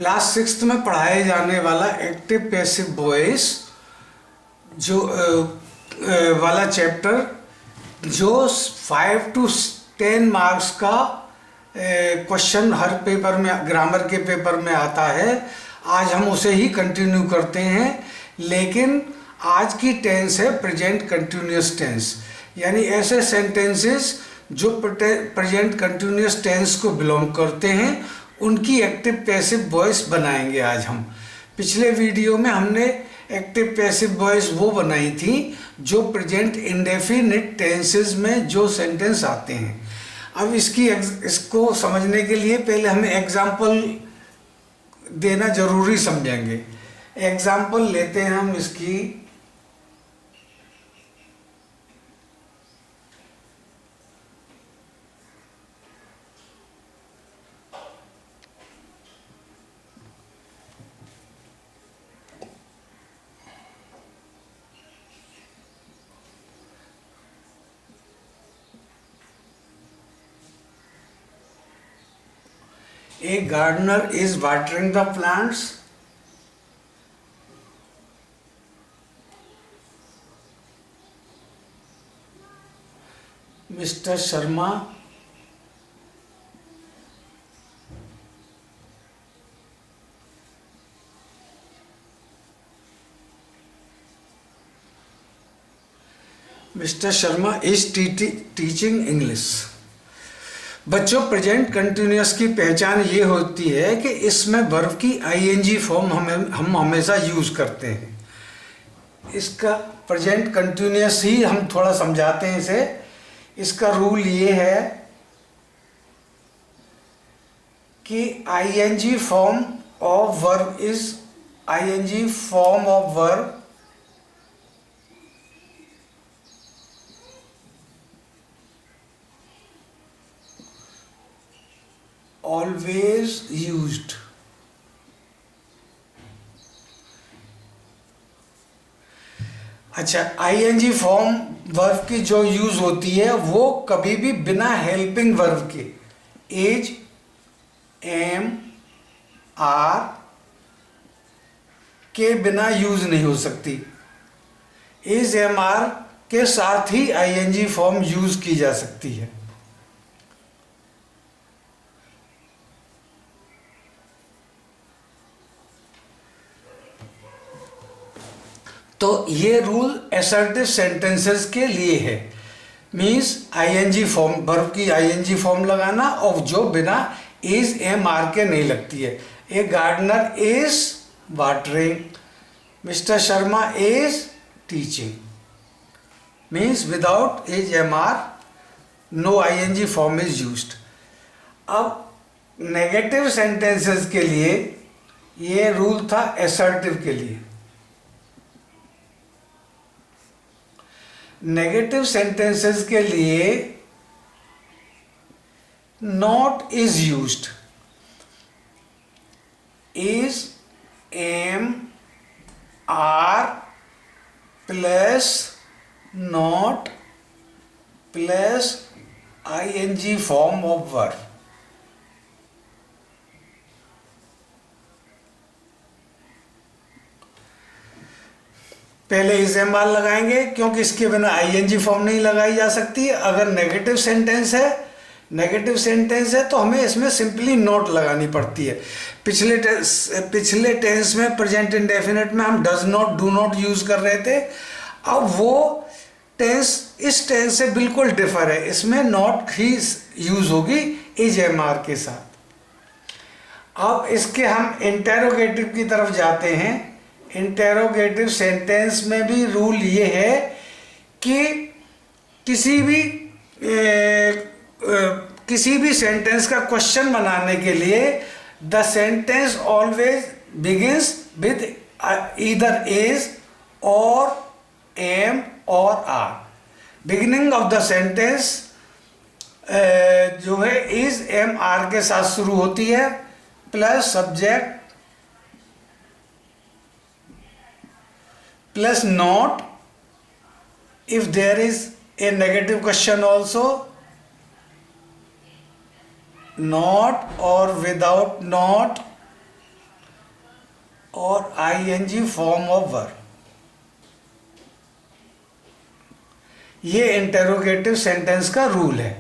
Class 6 में पढ़ाए जाने वाला एक्टिव पैसिव वॉइस जो वाला चैप्टर जो 5 to 10 मार्क्स का क्वेश्चन हर पेपर में, ग्रामर के पेपर में आता है। आज हम उसे ही कंटिन्यू करते हैं, लेकिन आज की टेंस है प्रेजेंट कंटिन्यूअस टेंस, यानी ऐसे सेंटेंसेस जो प्रेजेंट कंटिन्यूअस टेंस को बिलोंग करते हैं उनकी एक्टिव पैसिव वॉइस बनाएंगे आज हम। पिछले वीडियो में हमने एक्टिव पैसिव वॉइस वो बनाई थी जो प्रेजेंट इंडेफिनिट टेंसेस में जो सेंटेंस आते हैं। अब इसको समझने के लिए पहले हमें एग्जाम्पल देना जरूरी समझेंगे। एग्जाम्पल लेते हैं हम इसकी। A gardener is watering the plants. Mr. Sharma is teaching English. बच्चों, प्रेजेंट कंटिन्यूअस की पहचान ये होती है कि इसमें वर्ब की आईएनजी फॉर्म हम हमेशा यूज करते हैं। इसका प्रेजेंट कंटिन्यूअस ही हम थोड़ा समझाते हैं इसे। इसका रूल ये है कि ING form of verb always used। अच्छा, आईएनजी फॉर्म वर्ब की जो यूज होती है वो कभी भी बिना हेल्पिंग वर्ब के इज, एम, आर के बिना यूज नहीं हो सकती। इज, एम, आर के साथ ही आईएनजी फॉर्म यूज की जा सकती है। तो ये रूल असर्टिव सेंटेंसेस के लिए है। मीन्स आईएनजी फॉर्म, वर्ब की आईएनजी फॉर्म लगाना और जो बिना इज, एम, आर के नहीं लगती है। A gardener is watering, mister Sharma is teaching. Means without is, am, are no ING form is used. अब नेगेटिव सेंटेंसेस के लिए ये रूल था असर्टिव के लिए। नेगेटिव सेंटेंसेस के लिए not is used. Is, am, are plus not plus ING form of verb. पहले इज, एम, आर लगाएंगे क्योंकि इसके बिना आईएनजी फॉर्म नहीं लगाई जा सकती। अगर नेगेटिव सेंटेंस है तो हमें इसमें सिंपली नॉट लगानी पड़ती है। पिछले टेंस में प्रेजेंट इंडेफिनिट में हम does not, do not use कर रहे थे। अब वो टेंस इस टेंस से बिल्कुल डिफर है, इसमें नॉट ही यूज होगी इज, एम, आर के साथ। अब इसके हम इंटेरोगेटिव की तरफ जाते हैं। इंटेरोगेटिव सेंटेंस में भी रूल ये है कि किसी भी सेंटेंस का क्वेश्चन बनाने के लिए the sentence always begins with either is और एम और are. Beginning of the sentence जो है इज, एम, आर के साथ शुरू होती है, plus subject plus not if there is a negative question also, not or without not और आईएनजी फॉर्म ऑफ वर्ब। ये इंटेरोगेटिव सेंटेंस का रूल है।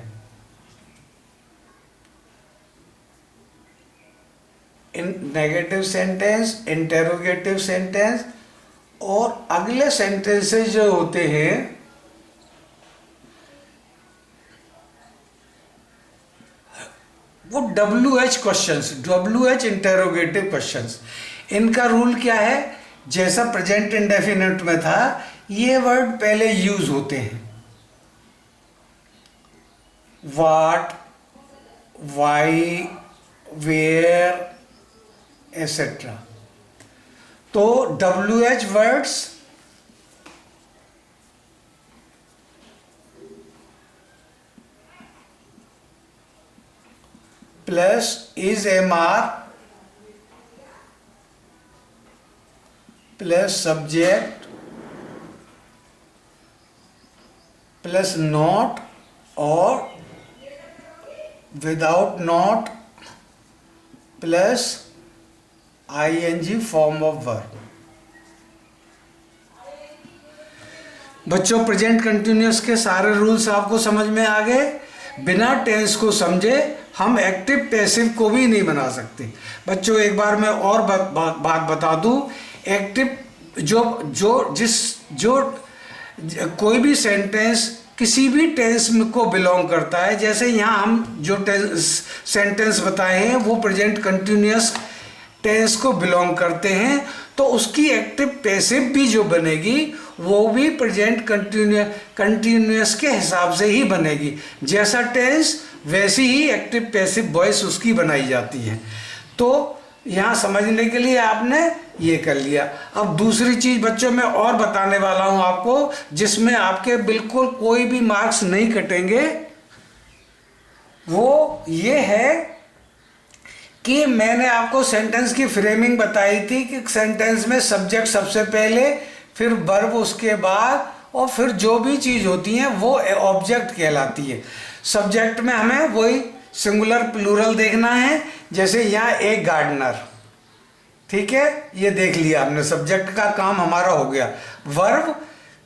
नेगेटिव सेंटेंस, इंटेरोगेटिव सेंटेंस और अगले सेंटेंसेस जो होते हैं वो WH questions, WH interrogative questions. इनका रूल क्या है? जैसा प्रेजेंट इंडेफिनिट में था, ये वर्ड पहले यूज होते हैं, व्हाट, वाई, वेयर एसेट्रा। तो WH words plus is MR plus subject plus not और without not plus ING form of verb. बच्चों, प्रेजेंट कंटिन्यूअस के सारे रूल्स आपको समझ में आ गए। बिना टेंस को समझे हम एक्टिव पैसिव को भी नहीं बना सकते। बच्चों, एक बार मैं और बात बता दूं। एक्टिव कोई भी सेंटेंस किसी भी टेंस को बिलोंग करता है। जैसे यहाँ हम जो सेंटेंस बताए हैं वो प्रेजेंट कंटिन्यूअस टेंस को बिलोंग करते हैं, तो उसकी एक्टिव पैसिव भी जो बनेगी वो भी प्रेजेंट कंटिन्यूअस के हिसाब से ही बनेगी। जैसा टेंस वैसी ही एक्टिव पैसिव वॉइस उसकी बनाई जाती है। तो यहाँ समझने के लिए आपने ये कर लिया। अब दूसरी चीज बच्चों मैं और बताने वाला हूँ आपको, जिसमें आपके बिल्कुल कोई भी मार्क्स नहीं कटेंगे। वो ये है कि मैंने आपको सेंटेंस की फ्रेमिंग बताई थी कि सेंटेंस में सब्जेक्ट सबसे पहले, फिर वर्ब उसके बाद, और फिर जो भी चीज़ होती है वो ऑब्जेक्ट कहलाती है। सब्जेक्ट में हमें वही सिंगुलर प्लूरल देखना है। जैसे यहाँ एक गार्डनर, ठीक है, ये देख लिया हमने, सब्जेक्ट का काम हमारा हो गया। वर्ब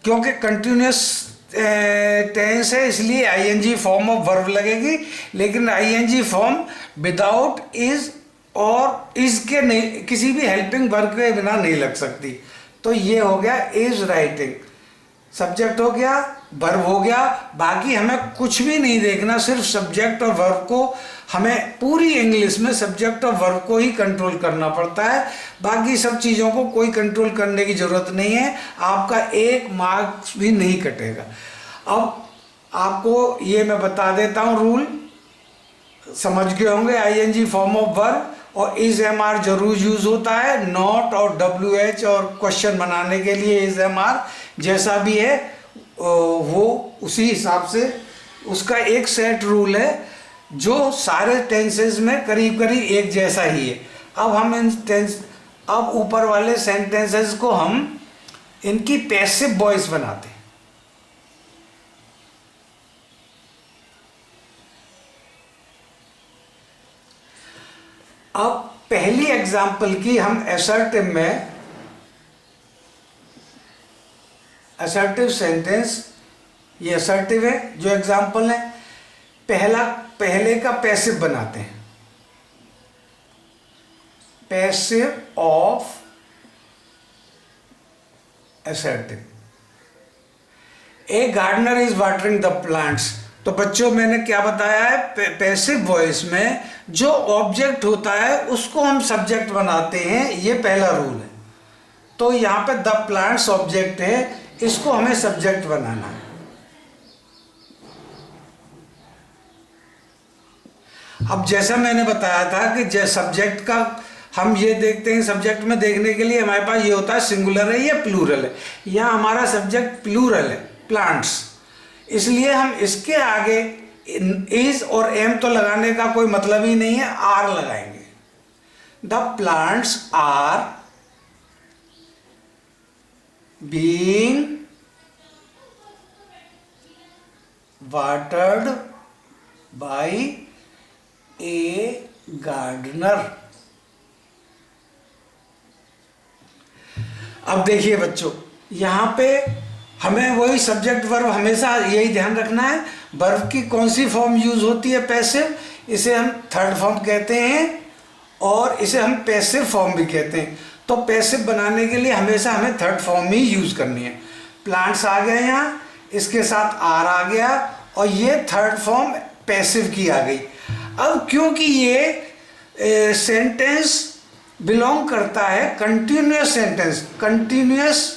क्योंकि कंटिन्यूअस टेंस है इसलिए ING फॉर्म ऑफ वर्ब लगेगी, लेकिन ING फॉर्म विदाउट इज और इज के नहीं, किसी भी हेल्पिंग वर्ब के बिना नहीं लग सकती। तो ये हो गया इज राइटिंग, सब्जेक्ट हो गया, वर्ब हो गया। बाकी हमें कुछ भी नहीं देखना, सिर्फ सब्जेक्ट और वर्ब को, हमें पूरी इंग्लिश में सब्जेक्ट और वर्ब को ही कंट्रोल करना पड़ता है। बाकी सब चीज़ों को कोई कंट्रोल करने की ज़रूरत नहीं है। आपका एक मार्क्स भी नहीं कटेगा। अब आपको ये मैं बता देता हूँ रूल, समझ गए होंगे। ING फॉर्म ऑफ वर्ब और इज MR जरूर यूज होता है। नॉट और WH और क्वेश्चन बनाने के लिए इज MR जैसा भी है वो उसी हिसाब से उसका एक सेट रूल है जो सारे टेंसेस में करीब करीब एक जैसा ही है। अब हम अब ऊपर वाले सेंटेंसेस को हम इनकी पैसिव वॉइस बनाते हैं। अब पहली एग्जाम्पल की हम असर्टिव में, असर्टिव सेंटेंस, ये असर्टिव है जो एग्जाम्पल है। पहले का पैसिव बनाते हैं। Passive of assertive, a gardener is watering the plants. तो बच्चों मैंने क्या बताया है, पैसिव वॉइस में जो ऑब्जेक्ट होता है उसको हम सब्जेक्ट बनाते हैं, ये पहला रूल है। तो यहाँ पे द प्लांट्स ऑब्जेक्ट है, इसको हमें सब्जेक्ट बनाना है। अब जैसा मैंने बताया था कि सब्जेक्ट का हम ये देखते हैं, सब्जेक्ट में देखने के लिए हमारे पास ये होता है सिंगुलर है या प्लूरल है। यहाँ हमारा सब्जेक्ट प्लूरल है, प्लांट्स, इसलिए हम इसके आगे इज और एम तो लगाने का कोई मतलब ही नहीं है, आर लगाएंगे। The plants are being watered by a gardener. अब देखिए बच्चों, यहाँ पे हमें वही सब्जेक्ट वर्ब, हमेशा यही ध्यान रखना है वर्ब की कौन सी फॉर्म यूज होती है, पैसिव, इसे हम थर्ड फॉर्म कहते हैं और इसे हम पैसिव फॉर्म भी कहते हैं। तो पैसिव बनाने के लिए हमेशा हमें थर्ड फॉर्म ही यूज करनी है। प्लांट्स आ गए यहाँ, इसके साथ आर आ गया और ये थर्ड फॉर्म पैसिव की आ गई। अब क्योंकि ये सेंटेंस बिलोंग करता है कंटिन्यूअस सेंटेंस, कंटिन्यूअस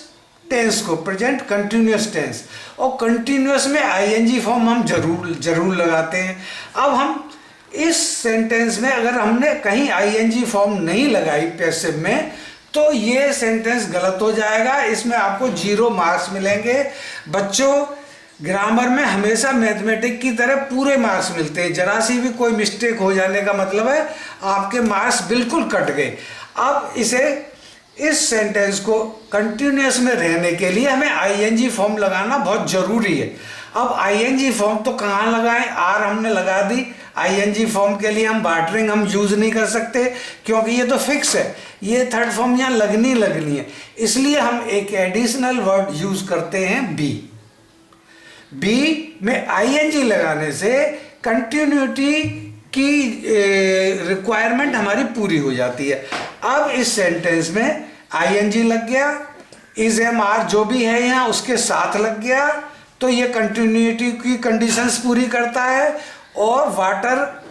टेंस को, प्रेजेंट कंटिन्यूअस टेंस, और कंटिन्यूअस में आईएनजी फॉर्म हम जरूर लगाते हैं। अब हम इस सेंटेंस में अगर हमने कहीं आईएनजी फॉर्म नहीं लगाई पैसिव में, तो ये सेंटेंस गलत हो जाएगा, इसमें आपको 0 मार्क्स मिलेंगे। बच्चों, ग्रामर में हमेशा मैथमेटिक की तरह पूरे मार्क्स मिलते हैं, जरा सी भी कोई मिस्टेक हो जाने का मतलब है आपके मार्क्स बिल्कुल कट गए। अब इस सेंटेंस को कंटिन्यूअस में रहने के लिए हमें आईएनजी फॉर्म लगाना बहुत जरूरी है। अब आईएनजी फॉर्म तो कहाँ लगाएं, आर हमने लगा दी। आईएनजी फॉर्म के लिए हम वाटरिंग हम यूज नहीं कर सकते क्योंकि ये तो फिक्स है, ये थर्ड फॉर्म यहाँ लगनी है, इसलिए हम एक एडिशनल वर्ड यूज करते हैं बी। बी में आईएनजी लगाने से कंटिन्यूटी की रिक्वायरमेंट हमारी पूरी हो जाती है। अब इस सेंटेंस में आईएनजी लग गया, इज एम आर जो भी है यहाँ उसके साथ लग गया, तो ये कंटिन्यूटी की कंडीशंस पूरी करता है। और वाटर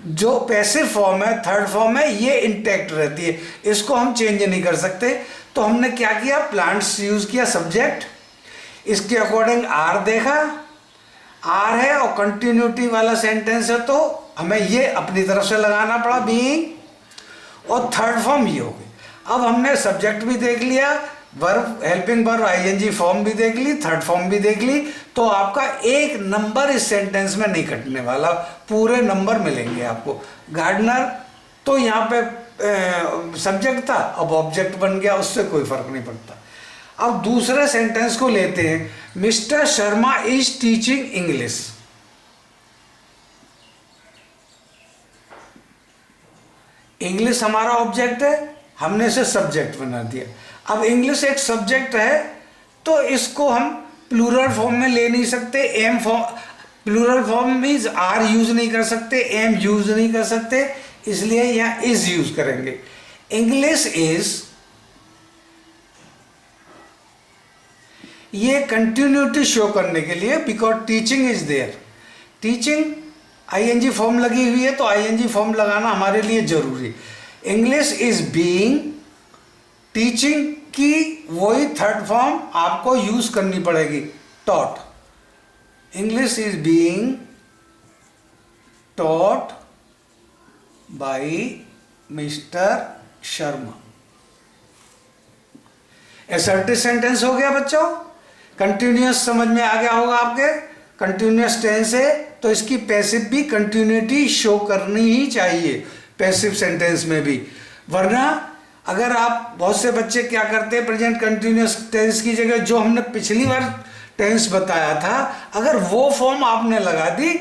जो पैसिव फॉर्म है, थर्ड फॉर्म है, ये इंटैक्ट रहती है, इसको हम चेंज नहीं कर सकते। तो हमने क्या किया, प्लांट्स यूज किया सब्जेक्ट, इसके अकॉर्डिंग आर देखा, आर है और कंटिन्यूटी वाला सेंटेंस है तो हमें ये अपनी तरफ से लगाना पड़ा बीइंग, और थर्ड फॉर्म ये हो गई। अब हमने सब्जेक्ट भी देख लिया, verb, helping verb, ING form भी देख ली, थर्ड फॉर्म भी देख ली, तो आपका एक नंबर इस सेंटेंस में नहीं कटने वाला, पूरे नंबर मिलेंगे आपको। गार्डनर तो यहाँ पे सब्जेक्ट था, अब ऑब्जेक्ट बन गया, उससे कोई फर्क नहीं पड़ता। अब दूसरे सेंटेंस को लेते हैं, mister Sharma is teaching English. English हमारा ऑब्जेक्ट है, हमने इसे सब्जेक्ट बना दिया। अब इंग्लिश एक सब्जेक्ट है तो इसको हम प्लूरल फॉर्म में ले नहीं सकते, am form, plural form means are use नहीं कर सकते, एम यूज नहीं कर सकते, इसलिए यहां इज यूज करेंगे। इंग्लिश इज, ये कंटिन्यूटी शो करने के लिए, because teaching is there, teaching ING form लगी हुई है तो आईएनजी फॉर्म लगाना हमारे लिए जरूरी। इंग्लिश इज बीइंग, टीचिंग की वही थर्ड फॉर्म आपको यूज करनी पड़ेगी, taught. English is being taught by mister Sharma. Assertive sentence हो गया बच्चों, कंटिन्यूअस समझ में आ गया होगा आपके, कंटिन्यूअस टेंस है तो इसकी पैसिव भी कंटिन्यूटी शो करनी ही चाहिए पैसिव सेंटेंस में भी। वरना अगर आप, बहुत से बच्चे क्या करते हैं, प्रेजेंट कंटिन्यूअस टेंस की जगह जो हमने पिछली बार टेंस बताया था, अगर वो फॉर्म आपने लगा दी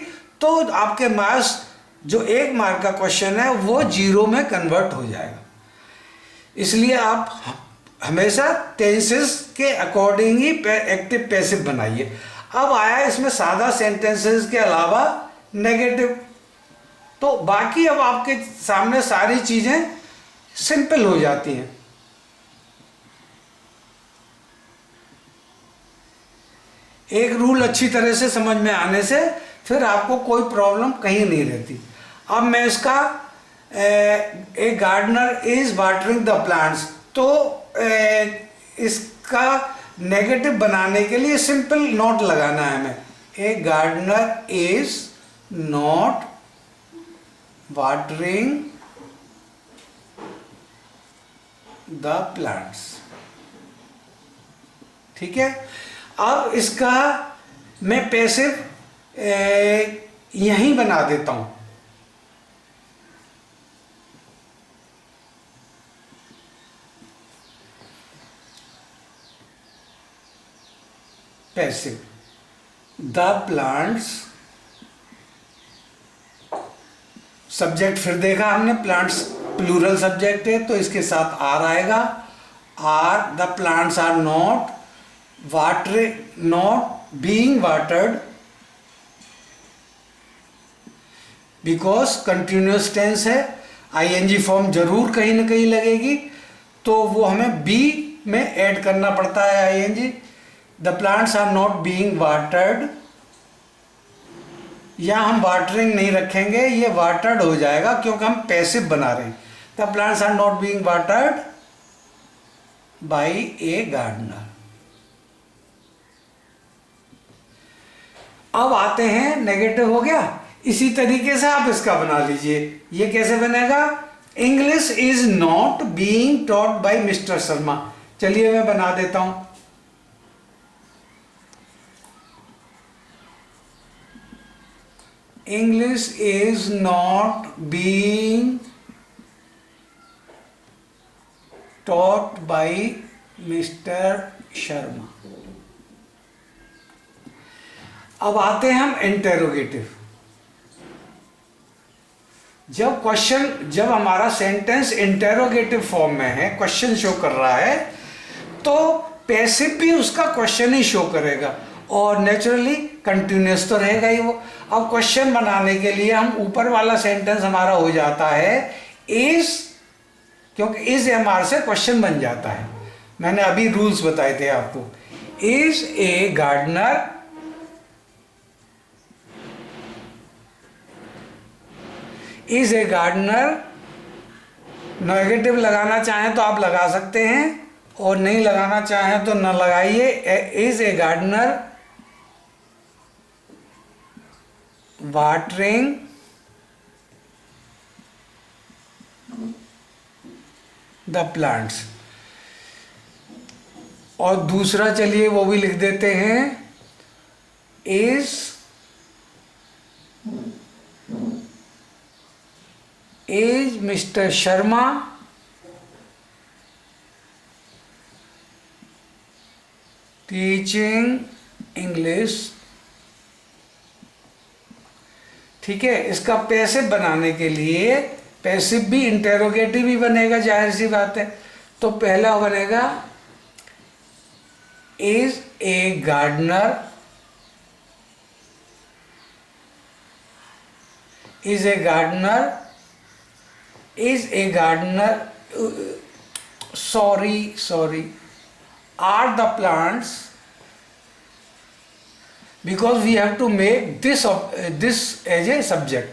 तो आपके मार्क्स, जो 1 मार्क का क्वेश्चन है वो 0 में कन्वर्ट हो जाएगा। इसलिए आप हमेशा टेंसेस के अकॉर्डिंग ही एक्टिव पैसिव बनाइए। अब आया इसमें सादा सेंटेंसेस के अलावा नेगेटिव, तो बाकी अब आपके सामने सारी चीजें सिंपल हो जाती हैं। एक रूल अच्छी तरह से समझ में आने से फिर आपको कोई प्रॉब्लम कहीं नहीं रहती। अब मैं इसका a gardener is watering the plants, तो इसका नेगेटिव बनाने के लिए सिंपल नॉट लगाना है हमें, a gardener is not watering the plants. ठीक है, अब इसका मैं पैसिव यहीं बना देता हूं, पैसिव, द प्लांट्स, सब्जेक्ट फिर देखा हमने, प्लांट्स प्लूरल सब्जेक्ट है तो इसके साथ आर आएगा, are the plants are not being watered because continuous tense है, आईएनजी फॉर्म जरूर कहीं ना कहीं लगेगी, तो वो हमें बी में ऐड करना पड़ता है ING. The plants are not being watered, या हम वाटरिंग नहीं रखेंगे, ये वाटर्ड हो जाएगा क्योंकि हम पैसिव बना रहे हैं। The plants are not being watered by a gardener. अब आते हैं, नेगेटिव हो गया, इसी तरीके से आप इसका बना लीजिए। ये कैसे बनेगा? English is not being taught by mister Sharma. चलिए मैं बना देता हूं। English is not being taught by mister Sharma. अब आते हैं हम इंटेरोगेटिव। जब हमारा सेंटेंस इंटेरोगेटिव फॉर्म में है, क्वेश्चन शो कर रहा है, तो पैसिव भी उसका क्वेश्चन ही शो करेगा और नेचुरली कंटिन्यूस तो रहेगा ही वो। अब क्वेश्चन बनाने के लिए हम ऊपर वाला सेंटेंस हमारा हो जाता है इज, क्योंकि इज एमआर से क्वेश्चन बन जाता है। मैंने अभी रूल्स बताए थे आपको। Is a gardener is a gardener, negative लगाना चाहें तो आप लगा सकते हैं और नहीं लगाना चाहें तो न लगाइए। Is a gardener watering the plants. और दूसरा चलिए वो भी लिख देते हैं, is mister Sharma teaching English. ठीक है, इसका पैसिव बनाने के लिए, पैसिव भी इंटेरोगेटिव ही बनेगा, जाहिर सी बात है। तो पहला बनेगा is a gardener, is a gardener, is a gardener, sorry, are the plants, because we have to make this as a subject.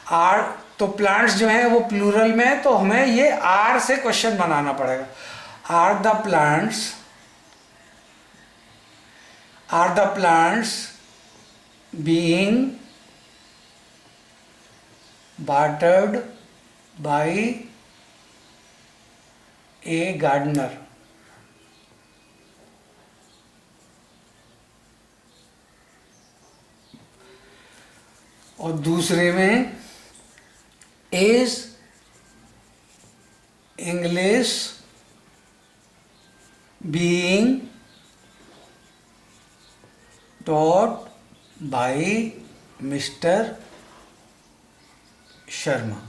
are, तो plants जो है वो प्लूरल में है, तो हमें ये are से क्वेश्चन बनाना पड़ेगा। are the plants being watered by a gardener? और दूसरे में is English being taught by mister Sharma.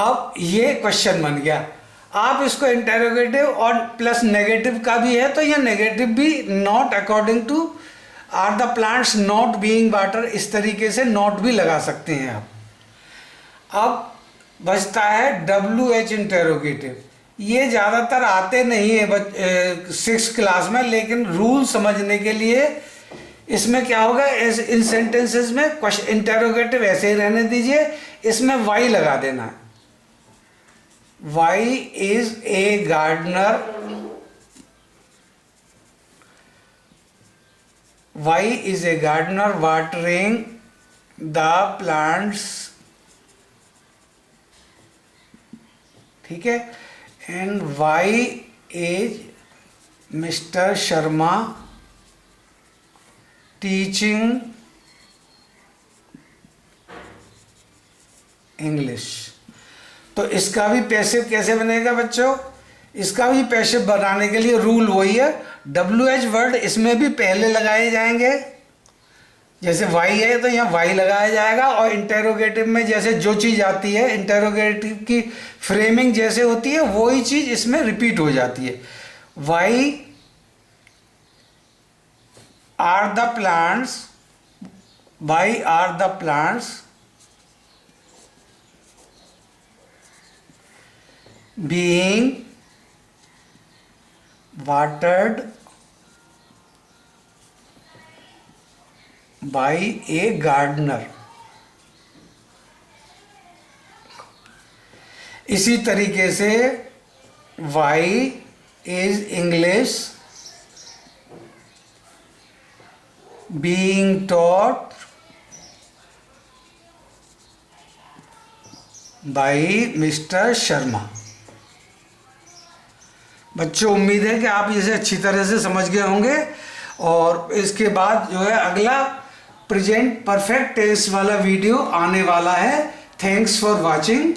अब ये क्वेश्चन बन गया। आप इसको इंटेरोगेटिव और प्लस नेगेटिव का भी है, तो ये नेगेटिव भी not according to are the plants not being water, इस तरीके से नॉट भी लगा सकते हैं आप। अब बचता है WH इंटेरोगेटिव। ये ज़्यादातर आते नहीं है 6th क्लास में, लेकिन रूल समझने के लिए इसमें क्या होगा, इन सेंटेंसेस में इंटेरोगेटिव ऐसे ही रहने दीजिए, इसमें वाई लगा देना है। Why is a gardener, Why is a gardener watering the plants? ठीक है, and why is Mr. Sharma teaching English? तो इसका भी पैसिव कैसे बनेगा बच्चों? इसका भी पैसिव बनाने के लिए रूल वही है, WH वर्ड इसमें भी पहले लगाए जाएंगे, जैसे वाई है तो यहाँ वाई लगाया जाएगा, और इंटेरोगेटिव में जैसे जो चीज़ आती है, इंटेरोगेटिव की फ्रेमिंग जैसे होती है वही चीज़ इसमें रिपीट हो जाती है। Why are the plants, why are the plants being watered by a gardener। इसी तरीके से why is English being taught by Mr. Sharma. बच्चों, उम्मीद है कि आप इसे अच्छी तरह से समझ गए होंगे, और इसके बाद जो है अगला प्रेजेंट परफेक्ट टेंस वाला वीडियो आने वाला है। Thanks for watching.